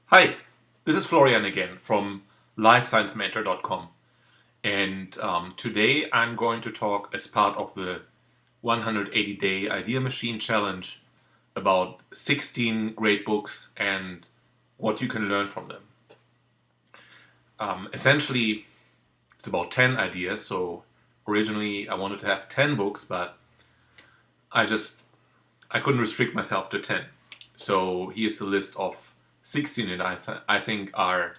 Hi, this is Florian again from lifesciencementor.com, and today I'm going to talk as part of the 180-day Idea Machine Challenge about 16 great books and what you can learn from them. Essentially, it's about 10 ideas, so originally I wanted to have 10 books, but I couldn't restrict myself to 10. So here's the list of 16 that I think are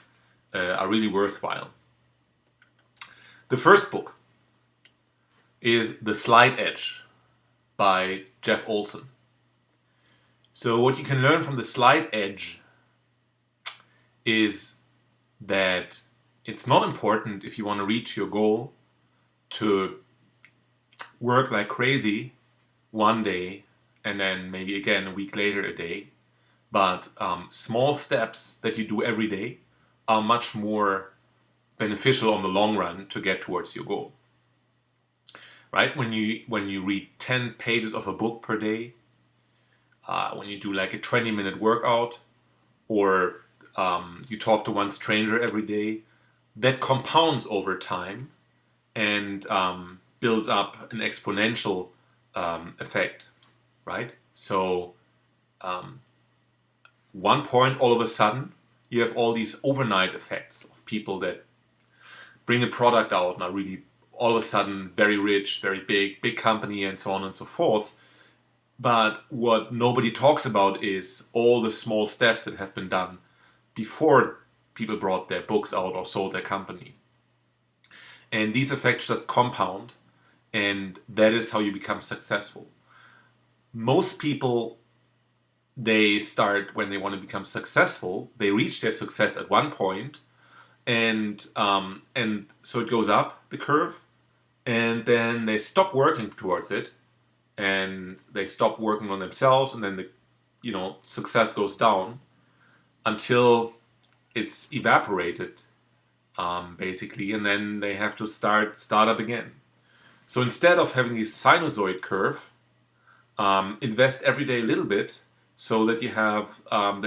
really worthwhile. The first book is The Slight Edge by Jeff Olson. So what you can learn from The Slight Edge is that it's not important if you want to reach your goal to work like crazy one day and then maybe again a week later a day. But small steps that you do every day are much more beneficial on the long run to get towards your goal. Right? When you read 10 pages of a book per day, when you do like a 20-minute workout, or you talk to one stranger every day, that compounds over time and builds up an exponential effect. Right? So one point, all of a sudden, you have all these overnight effects of people that bring a product out and are really all of a sudden very rich, very big company, and so on and so forth. But what nobody talks about is all the small steps that have been done before people brought their books out or sold their company. And these effects just compound, and that is how you become successful. Most people, they start when they want to become successful. They reach their success at one point, and so it goes up the curve, and then they stop working towards it, and they stop working on themselves, and then the success goes down until it's evaporated, basically, and then they have to start up again. So instead of having this sinusoid curve, invest every day a little bit, so that you have a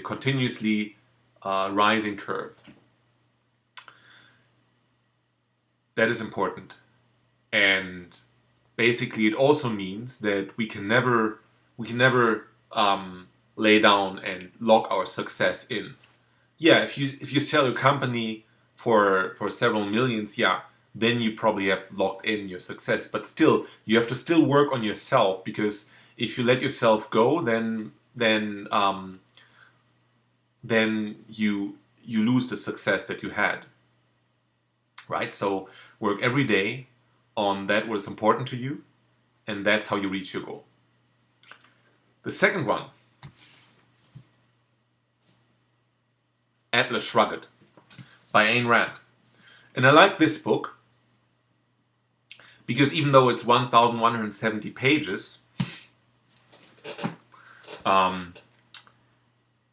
continuously rising curve. That is important, and basically it also means that we can never lay down and lock our success in. Yeah, if you sell your company for several millions, yeah, then you probably have locked in your success. But still, you have to still work on yourself, because if you let yourself go, then you lose the success that you had. Right? So work every day on that what is important to you, and that's how you reach your goal. The second one, Atlas Shrugged by Ayn Rand. And I like this book because even though it's 1,170 pages,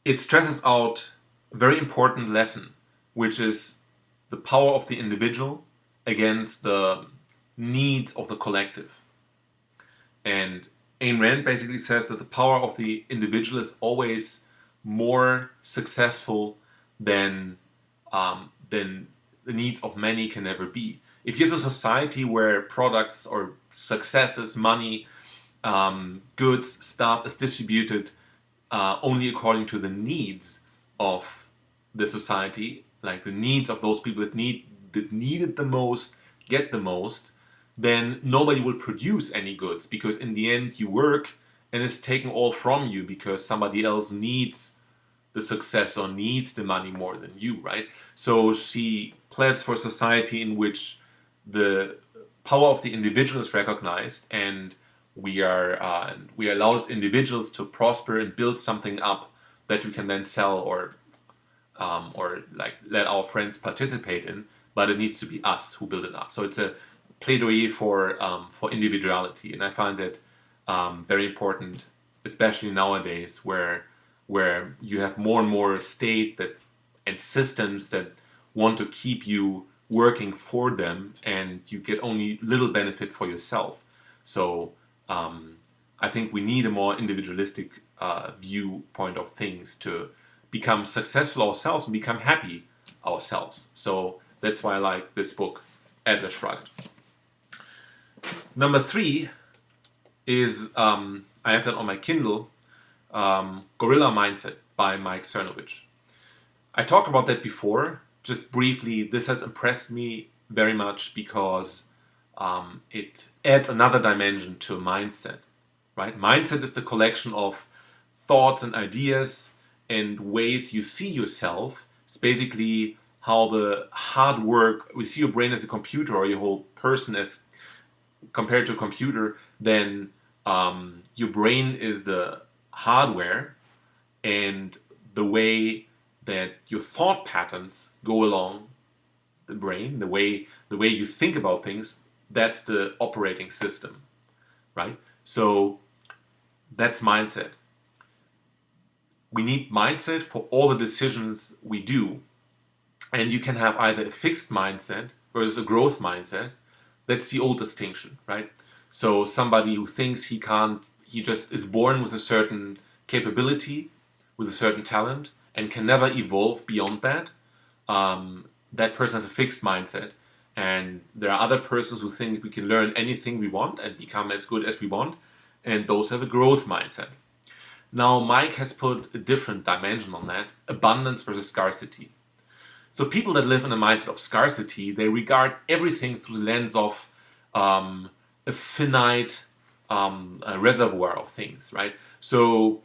it stresses out a very important lesson, which is the power of the individual against the needs of the collective. And Ayn Rand basically says that the power of the individual is always more successful than the needs of many can ever be. If you have a society where products or successes, money, goods, stuff is distributed only according to the needs of the society, like the needs of those people that need it the most, get the most, then nobody will produce any goods, because in the end you work and it's taken all from you because somebody else needs the success or needs the money more than you, right? So she pleads for a society in which the power of the individual is recognized, and we allow as individuals to prosper and build something up that we can then sell or like let our friends participate in, but it needs to be us who build it up. So it's a plaidoyer for individuality, and I find it very important, especially nowadays where you have more and more state and systems that want to keep you working for them, and you get only little benefit for yourself. So I think we need a more individualistic viewpoint of things to become successful ourselves and become happy ourselves. So that's why I like this book, Atlas Shrugged. Number 3 is, I have that on my Kindle, Gorilla Mindset by Mike Cernovich. I talked about that before, just briefly. This has impressed me very much because it adds another dimension to mindset, right? Mindset is the collection of thoughts and ideas and ways you see yourself. It's basically how the hard work, we see your brain as a computer or your whole person as compared to a computer, then your brain is the hardware, and the way that your thought patterns go along the brain, the way you think about things, that's the operating system, right? So that's mindset. We need mindset for all the decisions we do. And you can have either a fixed mindset versus a growth mindset. That's the old distinction, right? So somebody who thinks he just is born with a certain capability, with a certain talent, and can never evolve beyond that, that person has a fixed mindset. And there are other persons who think we can learn anything we want and become as good as we want, and those have a growth mindset. Now, Mike has put a different dimension on that, abundance versus scarcity. So people that live in a mindset of scarcity, they regard everything through the lens of a finite reservoir of things, right? So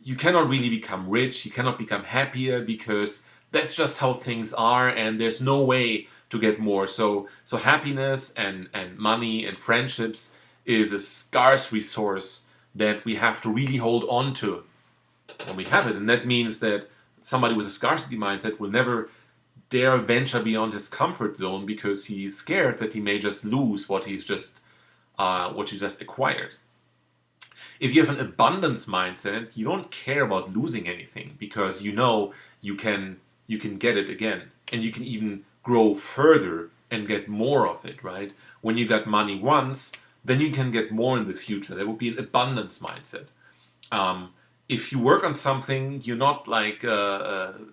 you cannot really become rich, you cannot become happier, because that's just how things are, and there's no way to get more. So happiness and money and friendships is a scarce resource that we have to really hold on to when we have it. And that means that somebody with a scarcity mindset will never dare venture beyond his comfort zone because he's scared that he may just lose what he just acquired. If you have an abundance mindset, you don't care about losing anything, because you know you can get it again, and you can even grow further and get more of it, right? When you got money once, then you can get more in the future. That would be an abundance mindset. If you work on something, you're not like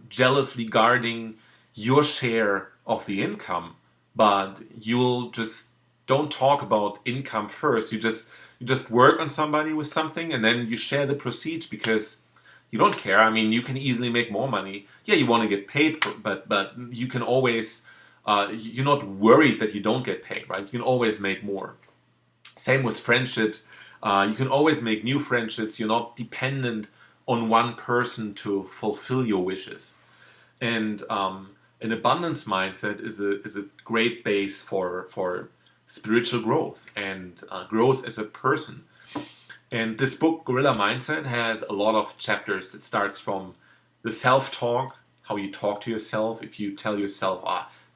jealously guarding your share of the income, but you'll just don't talk about income first. You just work on somebody with something, and then you share the proceeds because you don't care. I mean, you can easily make more money. Yeah, you want to get paid, but you can always, you're not worried that you don't get paid, right? You can always make more. Same with friendships. You can always make new friendships. You're not dependent on one person to fulfill your wishes. And an abundance mindset is a great base for spiritual growth and growth as a person. And this book, Gorilla Mindset, has a lot of chapters that starts from the self-talk, how you talk to yourself. If you tell yourself,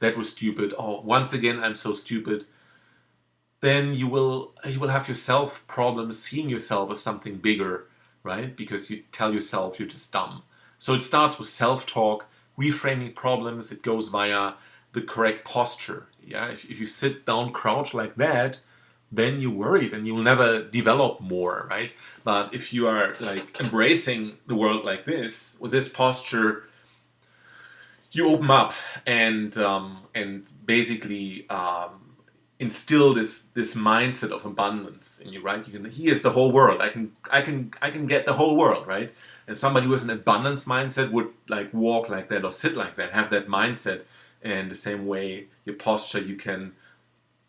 that was stupid, once again I'm so stupid, then you will have yourself problems seeing yourself as something bigger, right? Because you tell yourself you're just dumb. So it starts with self-talk, reframing problems. It goes via the correct posture. Yeah, if you sit down, crouch like that, then you're worried and you'll never develop more, right? But if you are like embracing the world like this, with this posture, you open up and basically instill this mindset of abundance in you, right? Here's the whole world. I can get the whole world, right? And somebody who has an abundance mindset would like walk like that or sit like that, have that mindset. And the same way your posture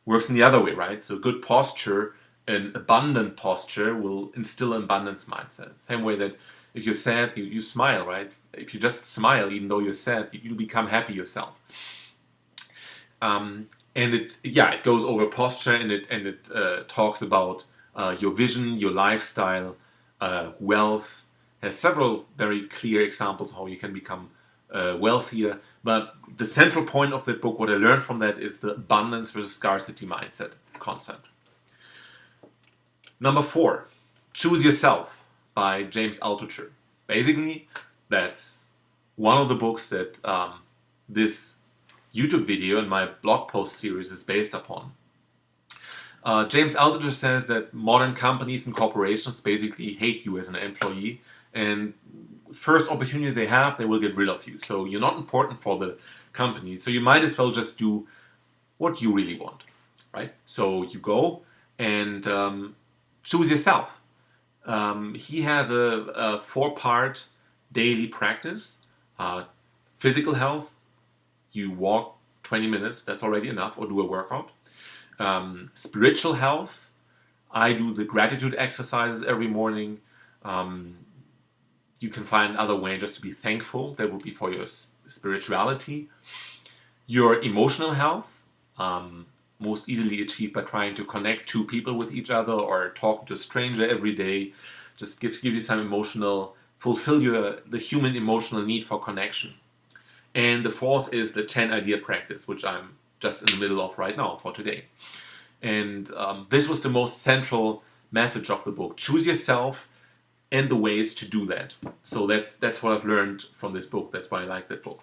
works in the other way, right? So good posture, an abundant posture will instill an abundance mindset. Same way that if you're sad, you smile, right? If you just smile, even though you're sad, you'll become happy yourself. And it goes over posture, and it talks about your vision, your lifestyle, wealth. Has several very clear examples how you can become wealthier. But the central point of that book, what I learned from that, is the abundance versus scarcity mindset concept. Number 4, Choose Yourself by James Altucher. Basically, that's one of the books that this YouTube video and my blog post series is based upon. James Altucher says that modern companies and corporations basically hate you as an employee and first opportunity they have, they will get rid of you. So you're not important for the company. So you might as well just do what you really want, right? So you go and choose yourself. He has a 4-part daily practice. Physical health, you walk 20 minutes, that's already enough, or do a workout. Spiritual health, I do the gratitude exercises every morning. You can find other ways just to be thankful. That would be for your spirituality. Your emotional health, most easily achieved by trying to connect two people with each other or talk to a stranger every day. Just give you some fulfill the human emotional need for connection. And the 4th is the 10 idea practice, which I'm just in the middle of right now for today. And this was the most central message of the book. Choose yourself and the ways to do that. So that's what I've learned from this book. That's why I like that book.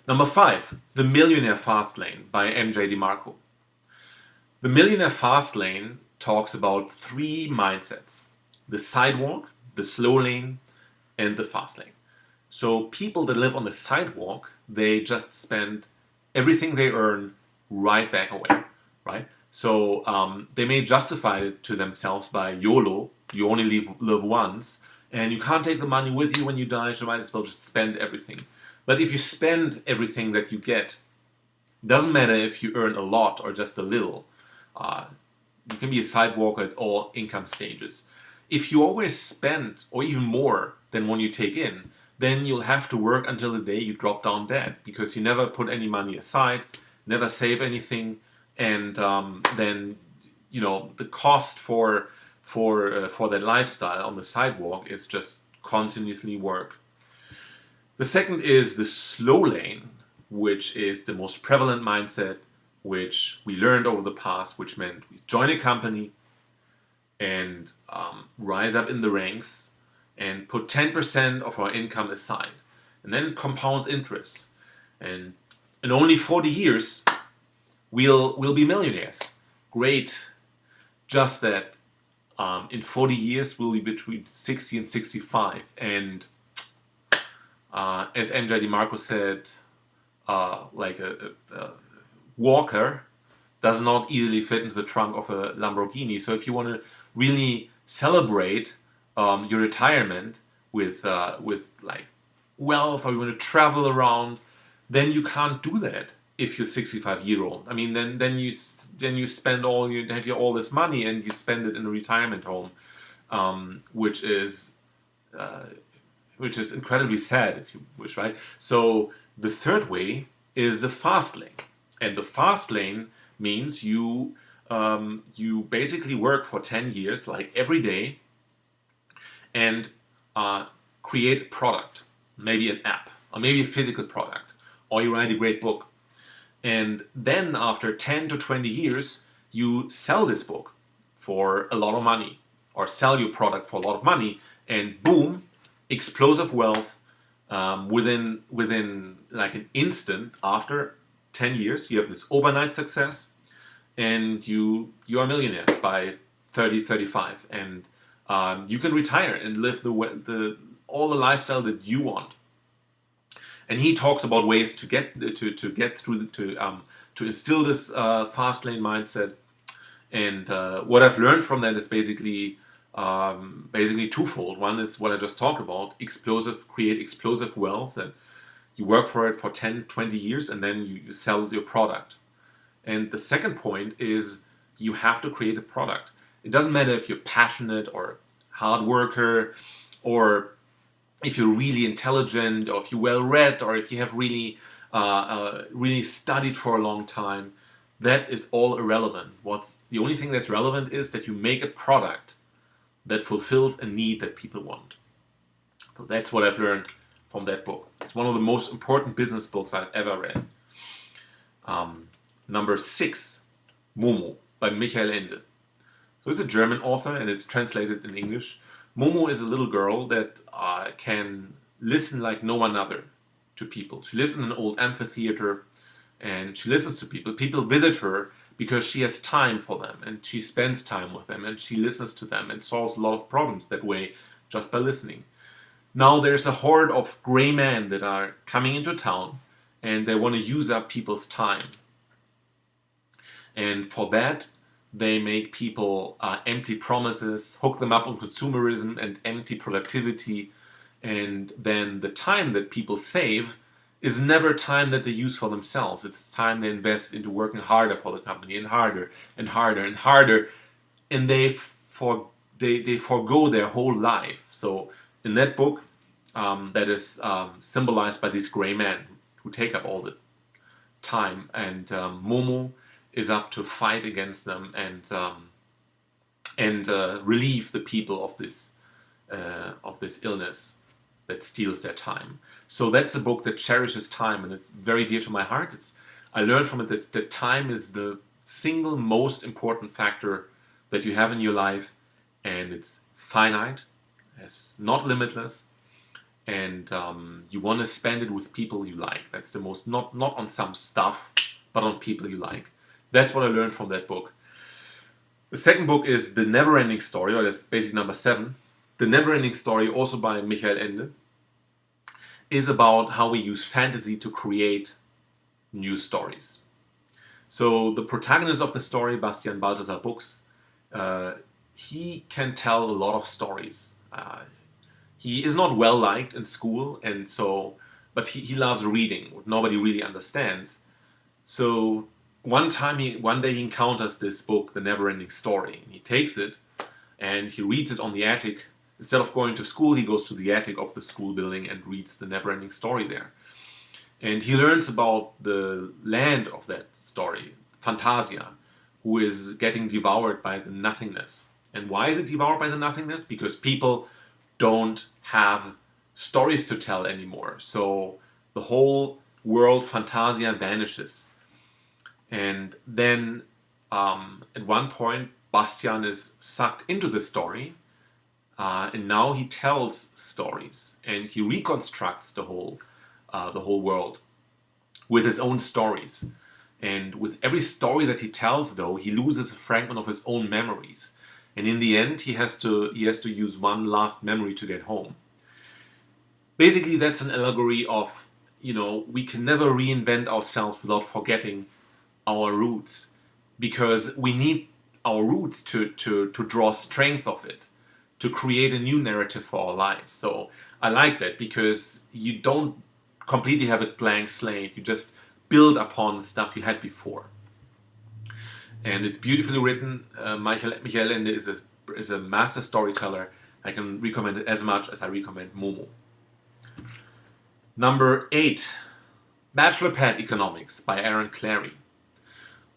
Number 5, The Millionaire Fast Lane by M.J. DeMarco. The Millionaire Fast Lane talks about 3 mindsets: the sidewalk, the slow lane, and the fast lane. So people that live on the sidewalk, they just spend everything they earn right back away, right? So they may justify it to themselves by YOLO, you only live once, and you can't take the money with you when you die, so you might as well just spend everything. But if you spend everything that you get, it doesn't matter if you earn a lot or just a little. You can be a sidewalker at all income stages. If you always spend, or even more than what you take in, then you'll have to work until the day you drop down dead, because you never put any money aside, never save anything, and then the cost for that lifestyle on the sidewalk is just continuously work. The second is the slow lane, which is the most prevalent mindset, which we learned over the past, which meant we join a company and rise up in the ranks and put 10% of our income aside. And then it compounds interest. And in only 40 years, we'll be millionaires. Great. Just that in 40 years, we'll be between 60 and 65. And as M.J. DeMarco said, like a walker does not easily fit into the trunk of a Lamborghini. So if you want to really celebrate your retirement with like wealth, or you want to travel around, then you can't do that if you're 65-year-old. I mean, then you spend all this money and you spend it in a retirement home, which is incredibly sad, if you wish, right? So the third way is the fast lane, and the fast lane means you basically work for 10 years, like every day, and create a product, maybe an app, or maybe a physical product, or you write a great book. And then after 10 to 20 years, you sell this book for a lot of money, or sell your product for a lot of money, and boom, explosive wealth. Within like an instant, after 10 years, you have this overnight success, and you are a millionaire by 30, 35, and you can retire and live all the lifestyle that you want. And he talks about ways to get through to instill this fast lane mindset. And what I've learned from that is basically twofold. One is what I just talked about: create explosive wealth, and you work for it for 10, 20 years, and then you sell your product. And the second point is you have to create a product. It doesn't matter if you're passionate or hard worker, or if you're really intelligent, or if you're well read, or if you have really studied for a long time. That is all irrelevant. The only thing that's relevant is that you make a product that fulfills a need that people want. So that's what I've learned from that book. It's one of the most important business books I've ever read. Number 6, Moo Moo by Michael Ende. So it's a German author, and it's translated in English. Moo Moo is a little girl that can listen like no one other to people. She lives in an old amphitheater, and she listens to people. People visit her because she has time for them, and she spends time with them, and she listens to them and solves a lot of problems that way just by listening. Now there's a horde of gray men that are coming into town, and they want to use up people's time. And for that, they make people empty promises, hook them up on consumerism and empty productivity. And then the time that people save is never time that they use for themselves. It's time they invest into working harder for the company, and harder and harder and harder. And they forego their whole life. So in that book, that is symbolized by these gray men who take up all the time. And Moo Moo is up to fight against them and relieve the people of this illness that steals their time. So that's a book that cherishes time, and it's very dear to my heart. I learned from it that time is the single most important factor that you have in your life, and it's finite, it's not limitless, and you want to spend it with people you like. That's the most, not on some stuff, but on people you like. That's what I learned from that book. The second book is The Neverending Story, or that's basically number 7. The Neverending Story, also by Michael Ende, is about how we use fantasy to create new stories. So the protagonist of the story, Bastian Balthasar Books, he can tell a lot of stories. He is not well liked in school, and so, but he loves reading, what nobody really understands. So one day he encounters this book, The Neverending Story, and he takes it and he reads it on the attic. Instead of going to school, he goes to the attic of the school building and reads The Neverending Story there. And he learns about the land of that story, Fantasia, who is getting devoured by the nothingness. And why is it devoured by the nothingness? Because people don't have stories to tell anymore. So the whole world, Fantasia, vanishes. And then at one point, Bastian is sucked into the story, and now he tells stories, and he reconstructs the whole world with his own stories. And with every story that he tells, though, he loses a fragment of his own memories. And in the end, he has to use one last memory to get home. Basically, that's an allegory of, we can never reinvent ourselves without forgetting our roots, because we need our roots to draw strength of it, to create a new narrative for our lives. So I like that, because you don't completely have a blank slate. You just build upon stuff you had before. And it's beautifully written. Michael Ende is a master storyteller. I can recommend it as much as I recommend Moo Moo. Number 8, Bachelor Pad Economics by Aaron Clarey.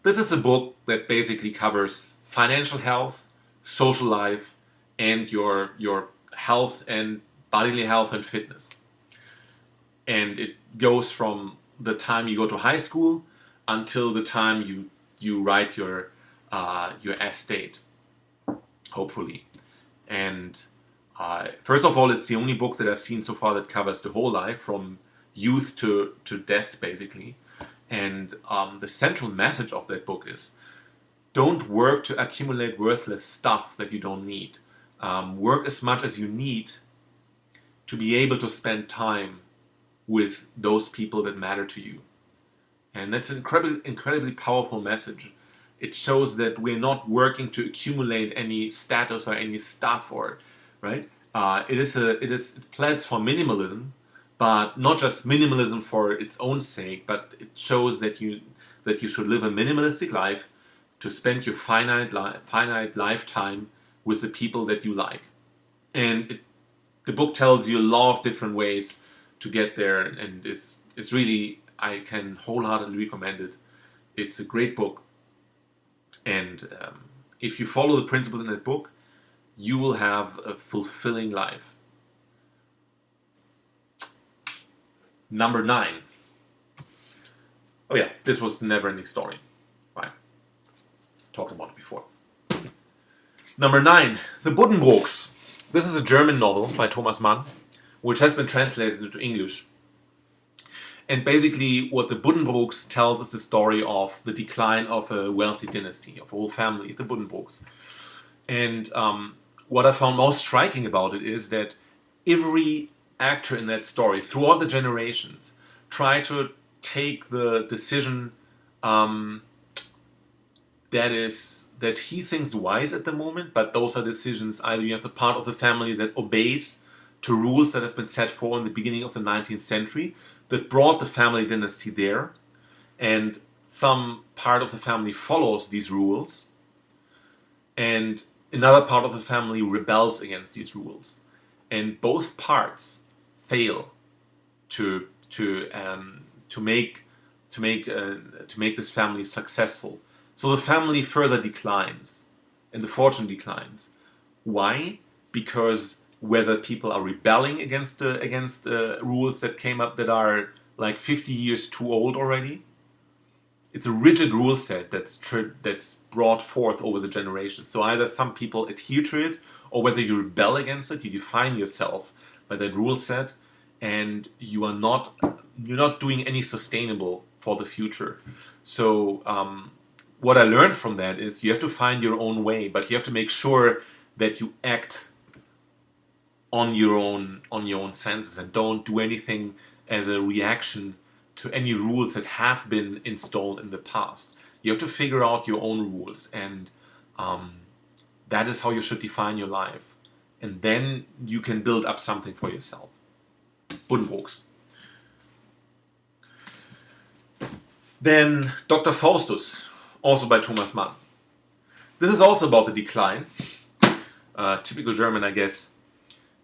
This is a book that basically covers financial health, social life, and your health and bodily health and fitness. And it goes from the time you go to high school until the time you write your estate, hopefully. And first of all, it's the only book that I've seen so far that covers the whole life, from youth to death, basically. And the central message of that book is, don't work to accumulate worthless stuff that you don't need. Work as much as you need to be able to spend time with those people that matter to you. And that's an incredibly powerful message. It shows that we're not working to accumulate any status or any stuff, right? It pleads for minimalism, but not just minimalism for its own sake, but it shows that you should live a minimalistic life to spend your finite lifetime with the people that you like. And the book tells you a lot of different ways to get there, and it's really, I can wholeheartedly recommend it. It's a great book, and if you follow the principles in that book, you will have a fulfilling life. Number 9. Oh yeah, this was The Neverending Story. Right. Talked about it before. Number 9, The Buddenbrooks. This is a German novel by Thomas Mann, which has been translated into English. And basically what The Buddenbrooks tells is the story of the decline of a wealthy dynasty, of a whole family, the Buddenbrooks. And what I found most striking about it is that every actor in that story, throughout the generations, try to take the decision that he thinks wise at the moment, but those are decisions either you have the part of the family that obeys to rules that have been set for in the beginning of the 19th century that brought the family dynasty there, and some part of the family follows these rules, and another part of the family rebels against these rules, and both parts fail to make this family successful. So the family further declines, and the fortune declines. Why? Because whether people are rebelling against rules that came up that are like 50 years too old already. It's a rigid rule set that's brought forth over the generations. So either some people adhere to it, or whether you rebel against it, you define yourself by that rule set, and you're not doing any sustainable for the future. So what I learned from that is you have to find your own way, but you have to make sure that you act on your own senses and don't do anything as a reaction to any rules that have been installed in the past. You have to figure out your own rules, and that is how you should define your life. And then you can build up something for yourself. Buddenbrooks. Then Dr. Faustus, also by Thomas Mann. This is also about the decline. Typical German, I guess.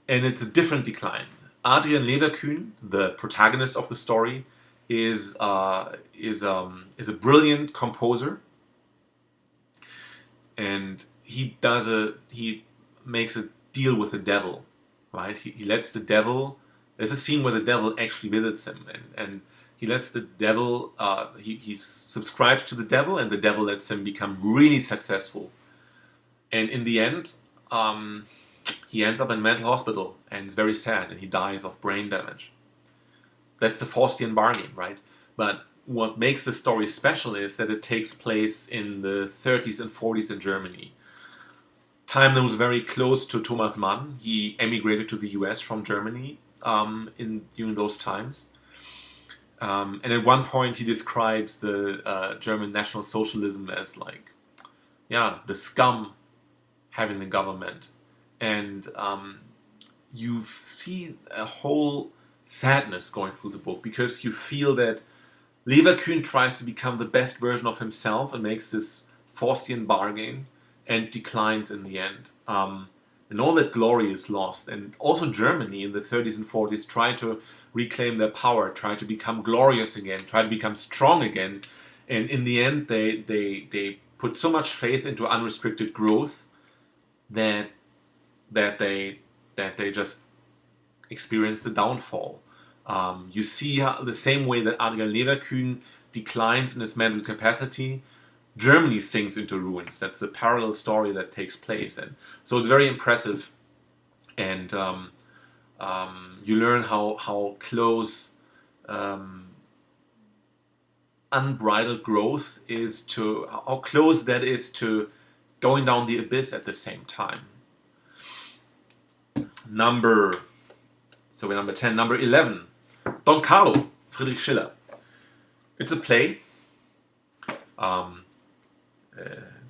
And it's a different decline. Adrian Leverkühn, the protagonist of the story, is a brilliant composer, and he makes a deal with the devil, right? He lets the devil. There's a scene where the devil actually visits him, and he lets the devil. He subscribes to the devil, and the devil lets him become really successful. And in the end, he ends up in a mental hospital, and it's very sad, and he dies of brain damage. That's the Faustian bargain, right? But what makes the story special is that it takes place in the 30s and 40s in Germany. Time that was very close to Thomas Mann. He emigrated to the US from Germany during those times. And at one point he describes the German National Socialism as like, the scum having the government. And you see a whole sadness going through the book, because you feel that Leverkühn tries to become the best version of himself and makes this Faustian bargain and declines in the end. And all that glory is lost. And also Germany in the 30s and 40s tried to reclaim their power, tried to become glorious again, tried to become strong again. And in the end, they put so much faith into unrestricted growth that they just experience the downfall. You see the same way that Adrian Leverkühn declines in his mental capacity, Germany sinks into ruins. That's a parallel story that takes place, and so it's very impressive. And you learn how close unbridled growth is to how close that is to going down the abyss at the same time. Number 10. Number 11. Don Carlo, Friedrich Schiller. It's a play.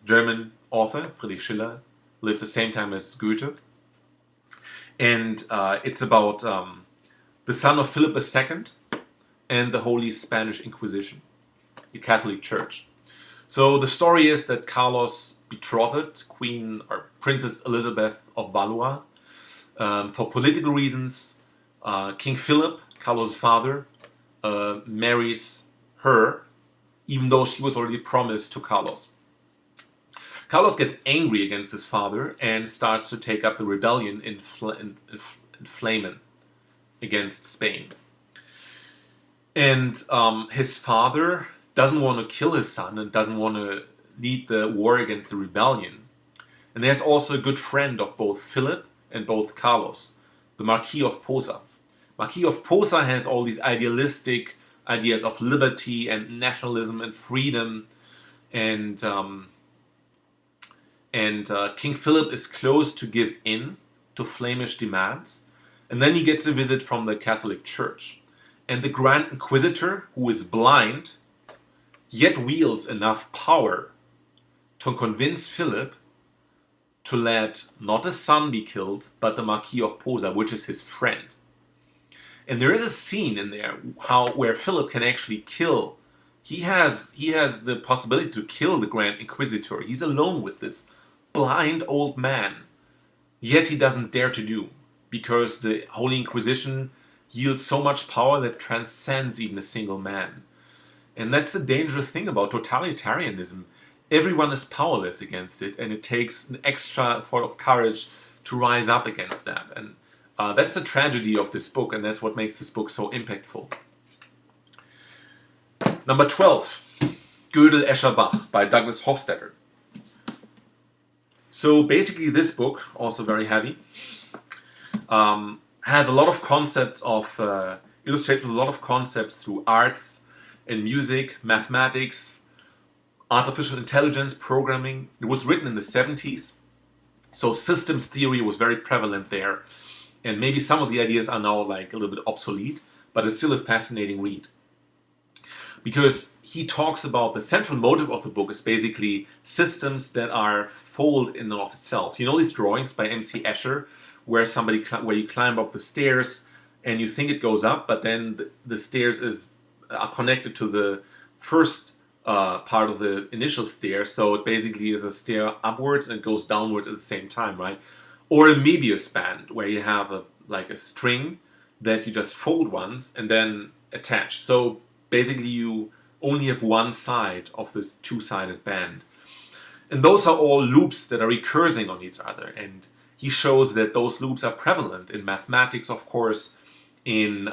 German author, Friedrich Schiller, lived the same time as Goethe. And it's about the son of Philip II and the Holy Spanish Inquisition, the Catholic Church. So the story is that Carlos betrothed Queen or Princess Elizabeth of Valois. For political reasons, King Philip, Carlos' father, marries her, even though she was already promised to Carlos. Carlos gets angry against his father and starts to take up the rebellion in Flamen against Spain. And his father doesn't want to kill his son and doesn't want to lead the war against the rebellion. And there's also a good friend of both Philip and both Carlos, the Marquis of Posa. Marquis of Posa has all these idealistic ideas of liberty and nationalism and freedom, and King Philip is close to give in to Flemish demands, And then he gets a visit from the Catholic Church. And the Grand Inquisitor, who is blind, yet wields enough power to convince Philip to let not his son be killed, but the Marquis of Posa, which is his friend. And there is a scene in there where Philip can actually kill. He has the possibility to kill the Grand Inquisitor. He's alone with this blind old man. Yet he doesn't dare to do, because the Holy Inquisition yields so much power that transcends even a single man. And that's the dangerous thing about totalitarianism. Everyone is powerless against it, and it takes an extra effort of courage to rise up against that. And that's the tragedy of this book, and that's what makes this book so impactful. Number 12, Gödel Escher Bach by Douglas Hofstadter. So basically this book, also very heavy, has a lot of concepts of, illustrates with a lot of concepts through arts and music, mathematics, artificial intelligence, programming. It was written in the 70s, so systems theory was very prevalent there. And maybe some of the ideas are now like a little bit obsolete, but it's still a fascinating read. Because he talks about the central motive of the book is basically systems that are fold in and of itself. You know these drawings by M.C. Escher, where you climb up the stairs and you think it goes up, but then the stairs are connected to the first part of the initial stair, so it basically is a stair upwards and goes downwards at the same time, right? Or a Möbius band, where you have a string that you just fold once and then attach. So basically you only have one side of this two-sided band. And those are all loops that are recursing on each other. And he shows that those loops are prevalent in mathematics, of course, in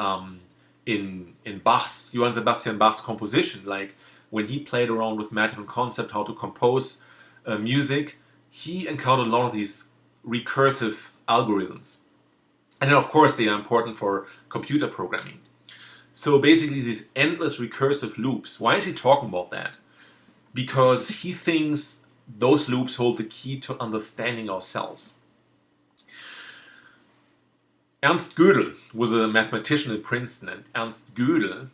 Bach's, Johann Sebastian Bach's composition. Like when he played around with mathematical concept, how to compose music, he encountered a lot of these recursive algorithms. And then of course they are important for computer programming. So basically these endless recursive loops. Why is he talking about that? Because he thinks those loops hold the key to understanding ourselves. Ernst Gödel was a mathematician at Princeton, and Ernst Gödel,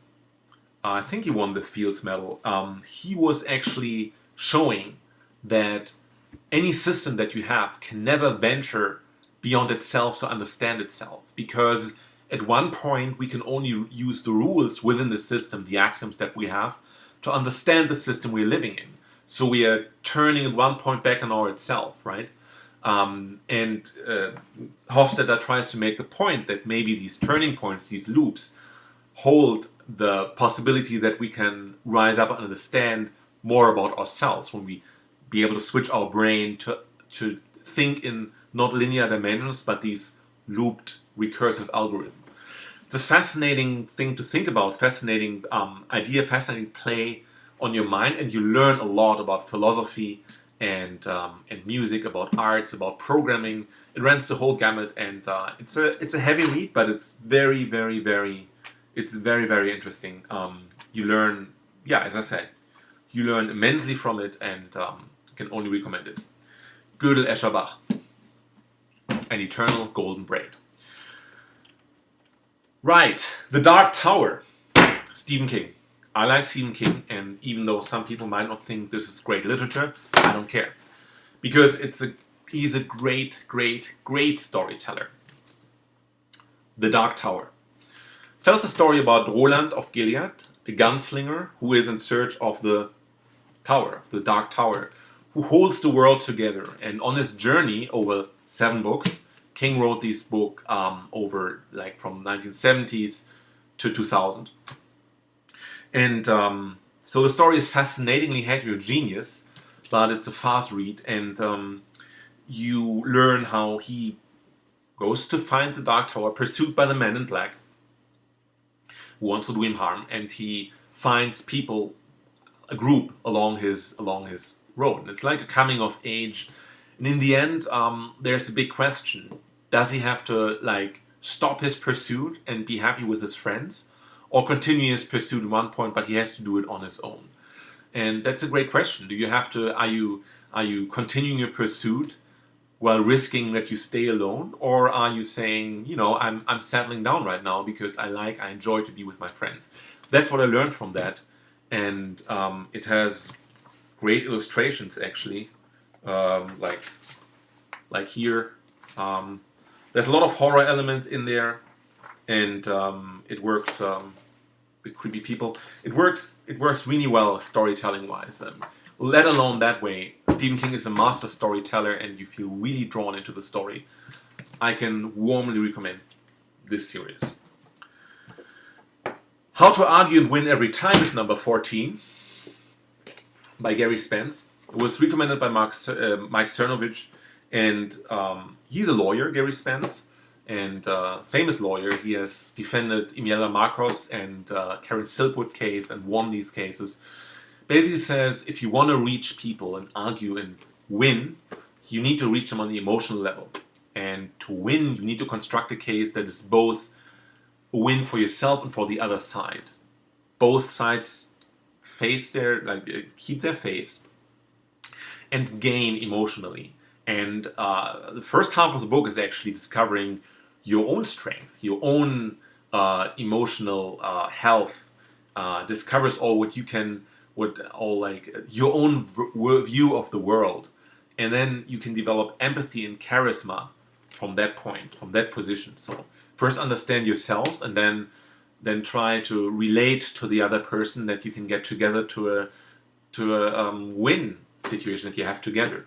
I think he won the Fields Medal, he was actually showing that any system that you have can never venture beyond itself to understand itself, because at one point we can only use the rules within the system, the axioms that we have, to understand the system we're living in. So we are turning at one point back on our itself, right? Hofstadter tries to make the point that maybe these turning points, these loops, hold the possibility that we can rise up and understand more about ourselves when we be able to switch our brain to think in not linear dimensions, but these looped recursive algorithms. It's a fascinating thing to think about, fascinating idea, fascinating play on your mind, and you learn a lot about philosophy and music, about arts, about programming. It runs the whole gamut, and it's a heavy read, but it's very, very, very, it's very, very interesting. You learn, yeah, as I said, you learn immensely from it, and can only recommend it. Gödel Escher Bach, An Eternal Golden Braid. Right, The Dark Tower, Stephen King. I like Stephen King, and even though some people might not think this is great literature, I don't care. Because he's a great, great, great storyteller. The Dark Tower tells a story about Roland of Gilead, a gunslinger who is in search of the tower, of the Dark Tower, who holds the world together. And on his journey over 7 books, King wrote this book over like from 1970s to 2000. And so the story is fascinatingly heterogeneous, but it's a fast read, and you learn how he goes to find the Dark Tower, pursued by the Man in Black, who wants to do him harm, and he finds people, a group along his road. And it's like a coming of age, and in the end, there's a big question: does he have to like stop his pursuit and be happy with his friends? Or continue his pursuit at one point, but he has to do it on his own. And that's a great question. Do you have to? Are you continuing your pursuit while risking that you stay alone? Or are you saying, I'm settling down right now because I enjoy to be with my friends? That's what I learned from that. And it has great illustrations, actually. Like here. There's a lot of horror elements in there. And it works with creepy people. It works really well storytelling-wise. Let alone that way, Stephen King is a master storyteller and you feel really drawn into the story. I can warmly recommend this series. How to Argue and Win Every Time is number 14 by Gary Spence. It was recommended by Mike Cernovich, and he's a lawyer, Gary Spence, and famous lawyer. He has defended Imelda Marcos and Karen Silkwood case and won these cases. Basically says if you want to reach people and argue and win, you need to reach them on the emotional level. And to win, you need to construct a case that is both a win for yourself and for the other side. Both sides keep their face and gain emotionally. And the first half of the book is actually discovering your own strength, your own emotional health, discovers all what you can, your own view of the world, and then you can develop empathy and charisma from that point, from that position. So first understand yourselves, and then try to relate to the other person, that you can get together to a win situation that you have together.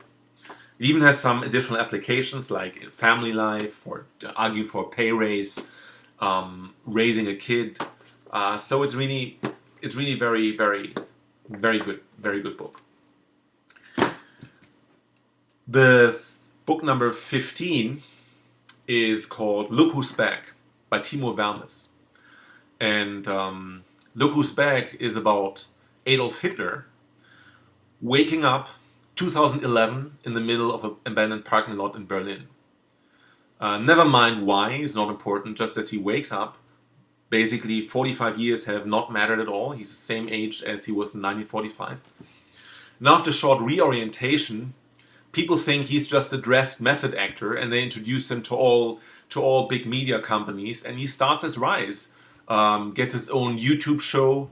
It even has some additional applications like in family life, or arguing for a pay raise, raising a kid. So it's really very, very, very good book. The book number 15 is called Look Who's Back by Timo Wellness. And Look Who's Back is about Adolf Hitler waking up 2011 in the middle of an abandoned parking lot in Berlin. Never mind why, it's not important, just as he wakes up. Basically, 45 years have not mattered at all. He's the same age as he was in 1945. And after short reorientation, people think he's just a dressed method actor, and they introduce him to all big media companies, and he starts his rise, gets his own YouTube show,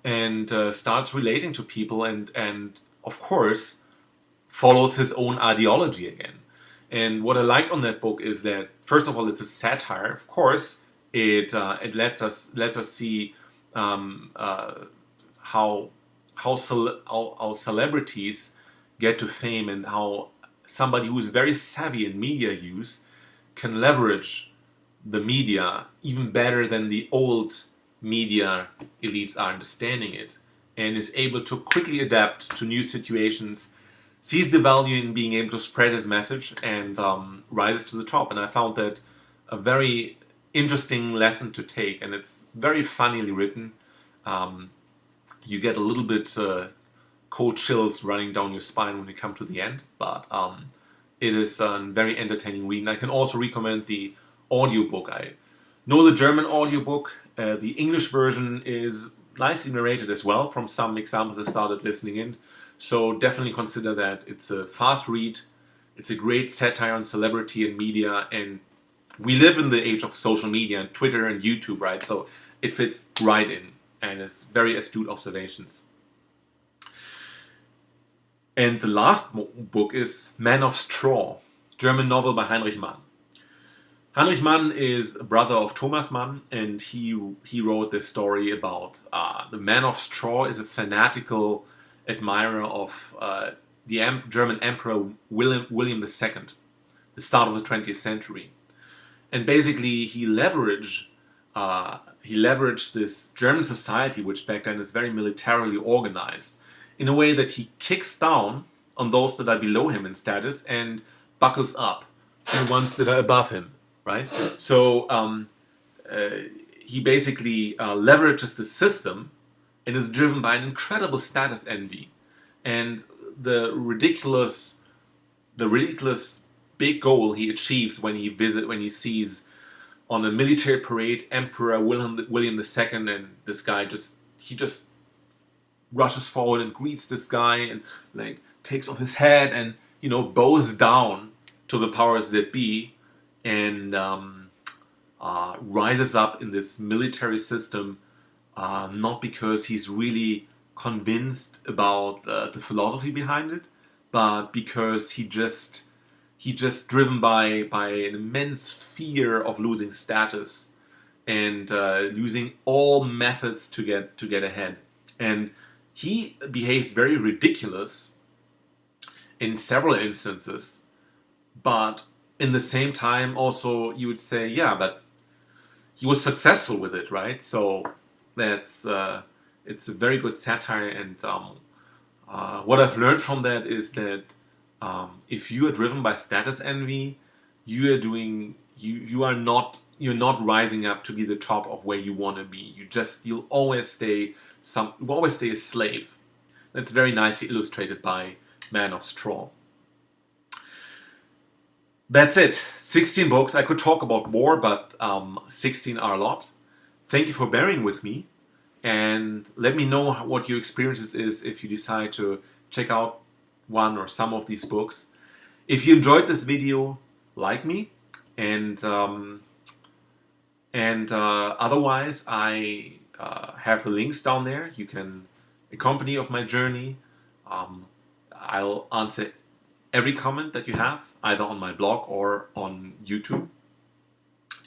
and starts relating to people, and of course follows his own ideology again. And what I liked on that book is that, first of all, it's a satire. Of course, it lets us see how celebrities get to fame, and how somebody who is very savvy in media use can leverage the media even better than the old media elites are understanding it, and is able to quickly adapt to new situations, sees the value in being able to spread his message, and rises to the top. And I found that a very interesting lesson to take, and it's very funnily written. You get a little bit cold chills running down your spine when you come to the end, but it is a very entertaining read. And I can also recommend the audiobook. I know the German audiobook. The English version is nicely narrated as well from some examples I started listening in. So definitely consider that. It's a fast read. It's a great satire on celebrity and media. And we live in the age of social media and Twitter and YouTube, right? So it fits right in. And it's very astute observations. And the last book is Man of Straw, German novel by Heinrich Mann. Heinrich Mann is a brother of Thomas Mann, and he wrote this story about the Man of Straw is a fanatical admirer of the German Emperor William II, the start of the 20th century. And basically he leveraged this German society, which back then is very militarily organized, in a way that he kicks down on those that are below him in status and buckles up on the ones that are above him, right? So he basically leverages the system and is driven by an incredible status envy, and the ridiculous big goal he achieves when he sees on a military parade Emperor William II, and this guy just rushes forward and greets this guy and like takes off his hat and bows down to the powers that be and rises up in this military system, not because he's really convinced about the philosophy behind it, but because he just driven by an immense fear of losing status and using all methods to get ahead. And he behaves very ridiculous in several instances, but in the same time also you would say, yeah, but he was successful with it, right? So that's it's a very good satire. And what I've learned from that is that if you are driven by status envy, you're not rising up to be the top of where you want to be. You'll always stay a slave. That's very nicely illustrated by Man of Straw. That's it. 16 books. I could talk about more, but 16 are a lot. Thank you for bearing with me, and let me know what your experiences is if you decide to check out one or some of these books. If you enjoyed this video, like me, and otherwise I have the links down there. You can accompany of my journey. I'll answer every comment that you have, either on my blog or on YouTube.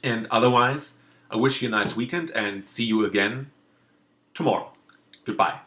And otherwise, I wish you a nice weekend and see you again tomorrow. Goodbye.